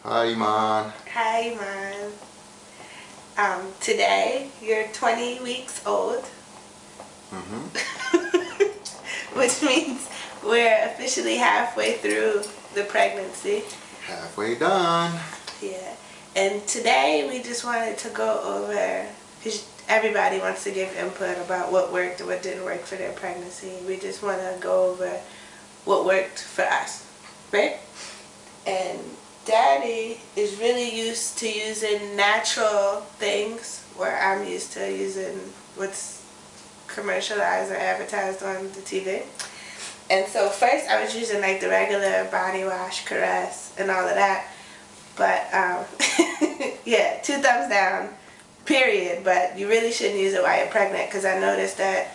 Hi, Iman. Hi, Mom. Today you're 20 weeks old, which means we're officially halfway through the pregnancy. Halfway done. Yeah. And today we just wanted to go over, because everybody wants to give input about what worked and what didn't work for their pregnancy. We just want to go over what worked for us, right? And Daddy is really used to using natural things, where I'm used to using what's commercialized or advertised on the TV. And so first I was using like the regular body wash, Caress, and all of that. But yeah, 2 thumbs down, period. But you really shouldn't use it while you're pregnant, because I noticed that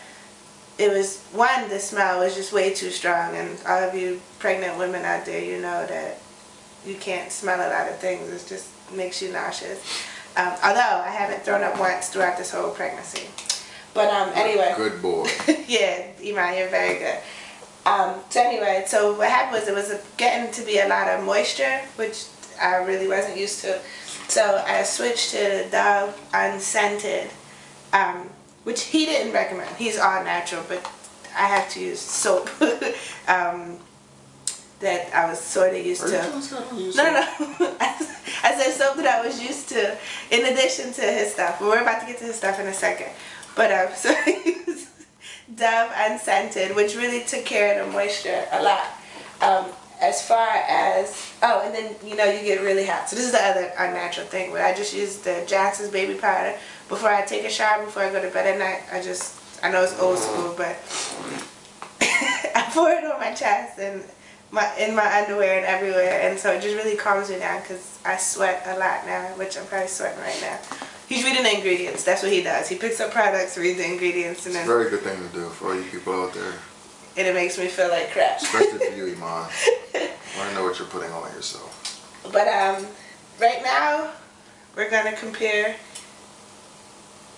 it was, one, the smell was just way too strong. And all of you pregnant women out there, you know that you can't smell a lot of things. It just makes you nauseous. Although I haven't thrown up once throughout this whole pregnancy. But anyway. Good boy. Yeah, Iman, you're very good. So anyway, so what happened was it was getting to be a lot of moisture, which I really wasn't used to. So I switched to the Dove unscented, which he didn't recommend. He's all natural, but I have to use soap. That I was sort of used to. No. I said soap that I was used to in addition to his stuff. But we're about to get to his stuff in a second. But so I used Dove unscented, which really took care of the moisture a lot. As far as, oh, and then you get really hot. So this is the other unnatural thing. But I just use the Jackson's baby powder before I take a shower, before I go to bed at night. I know it's old school, but I pour it on my chest and in my underwear and everywhere, and so it just really calms me down, because I sweat a lot now, which I'm probably sweating right now. He's reading the ingredients. That's what he does. He picks up products, reads the ingredients, and then... It's a very good thing to do for all you people out there. And it makes me feel like crap. Especially for you, Iman. I want to know what you're putting on yourself. But right now, we're going to compare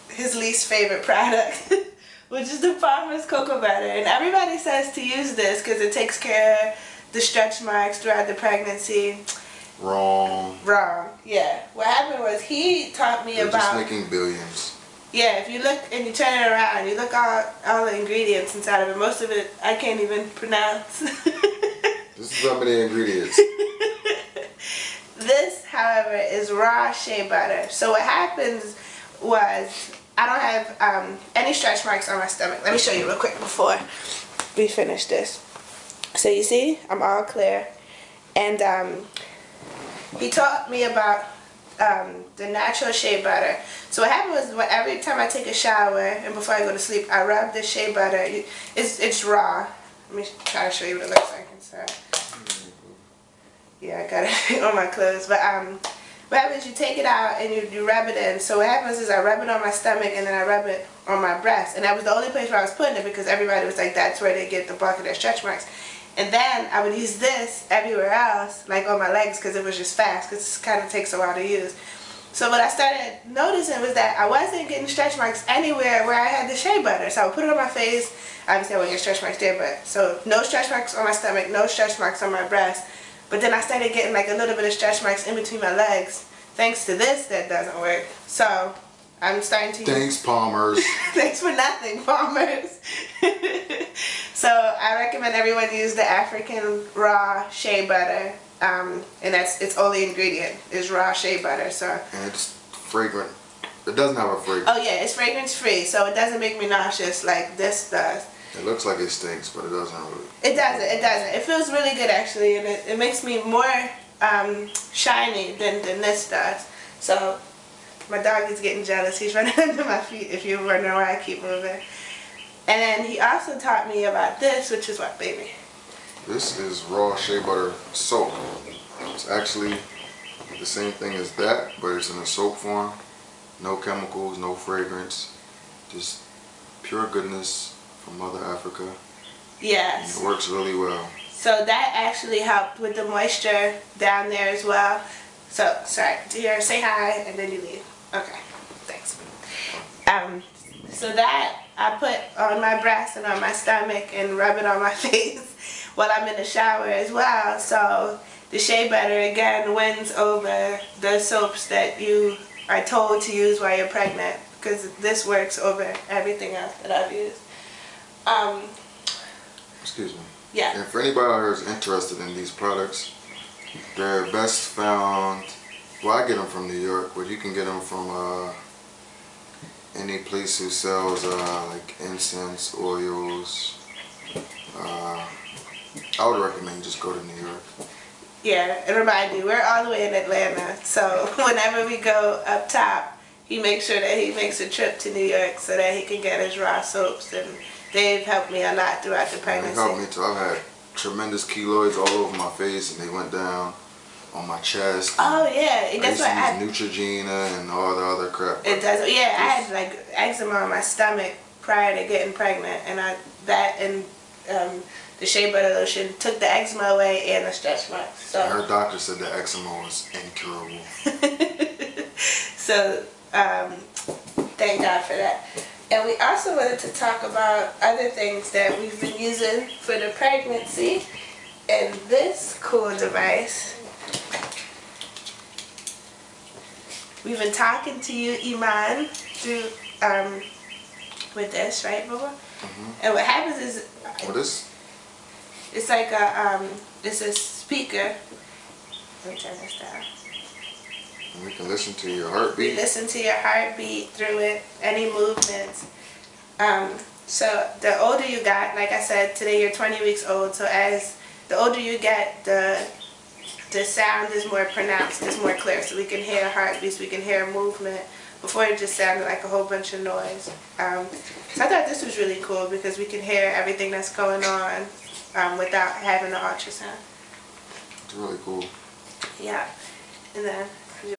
his least favorite product, which is the Farmer's Cocoa Butter. And everybody says to use this because it takes care of the stretch marks throughout the pregnancy. Wrong. Yeah. What happened was he taught me They're about... just making billions. Yeah, if you look and you turn it around, you look all the ingredients inside of it. Most of it I can't even pronounce. This is how many ingredients. This, however, is raw shea butter. So what happens was I don't have any stretch marks on my stomach. Let me show you real quick before we finish this. So you see, I'm all clear. And he taught me about the natural shea butter. So what happened was, every time I take a shower and before I go to sleep, I rub the shea butter. It's raw. Let me try to show you what it looks like inside. Yeah, I got it on my clothes. But what happens is you take it out and you rub it in. So what happens is I rub it on my stomach and then I rub it on my breast. And that was the only place where I was putting it, because everybody was like, that's where they get the bulk of their stretch marks. And then I would use this everywhere else, like on my legs, because it was just fast, because it kind of takes a while to use. So what I started noticing was that I wasn't getting stretch marks anywhere where I had the shea butter. So I would put it on my face. Obviously I wouldn't get stretch marks there, but so no stretch marks on my stomach, no stretch marks on my breast. But then I started getting like a little bit of stretch marks in between my legs, thanks to this that doesn't work. So I'm starting to use... Thanks, Palmers. Thanks for nothing, Palmers. So I recommend everyone use the African raw shea butter, and that's its only ingredient is raw shea butter. So And it's fragrant. It doesn't have a fragrance. Oh yeah, it's fragrance free, so it doesn't make me nauseous like this does. It looks like it stinks, but it doesn't really. It doesn't. It doesn't. It feels really good actually, and it makes me more shiny than this does. So my dog is getting jealous. He's running under my feet. If you're wondering why I keep moving. And then he also taught me about this, which is what, baby? This is raw shea butter soap. It's actually the same thing as that, but it's in a soap form. No chemicals, no fragrance. Just pure goodness from Mother Africa. Yes. And it works really well. So that actually helped with the moisture down there as well. So, sorry, dear, say hi and then you leave. Okay, thanks. So that I put on my breast and on my stomach and rub it on my face while I'm in the shower as well. So the shea butter again wins over the soaps that you are told to use while you're pregnant, because this works over everything else that I've used. Excuse me. Yeah. And for anybody out here who's interested in these products, they're best found, well, I get them from New York, but you can get them from any place who sells like incense, oils. I would recommend just go to New York. Yeah, and remind you, we're all the way in Atlanta, so whenever we go up top, he makes sure that he makes a trip to New York so that he can get his raw soaps, and they've helped me a lot throughout the pregnancy. They helped me too. I've had tremendous keloids all over my face, and they went down on my chest. Oh yeah, and that's why I used to use Neutrogena and all the other crap. It does. Yeah, I had like eczema on my stomach prior to getting pregnant, and the shea butter lotion took the eczema away and the stretch marks. So her doctor said the eczema was incurable. So thank God for that. And we also wanted to talk about other things that we've been using for the pregnancy, and this cool device. We've been talking to you, Iman, through with this, right, Bubba? Mm-hmm. And what happens is, what is? It's like it's a speaker. Let me turn this down. And we can listen to your heartbeat. We listen to your heartbeat through it, any movements. So the older you got, like I said, today you're 20 weeks old. So as the older you get, the sound is more pronounced, it's more clear. So we can hear heartbeats, we can hear movement. Before it just sounded like a whole bunch of noise. So I thought this was really cool because we can hear everything that's going on without having the ultrasound. It's really cool. Yeah. And then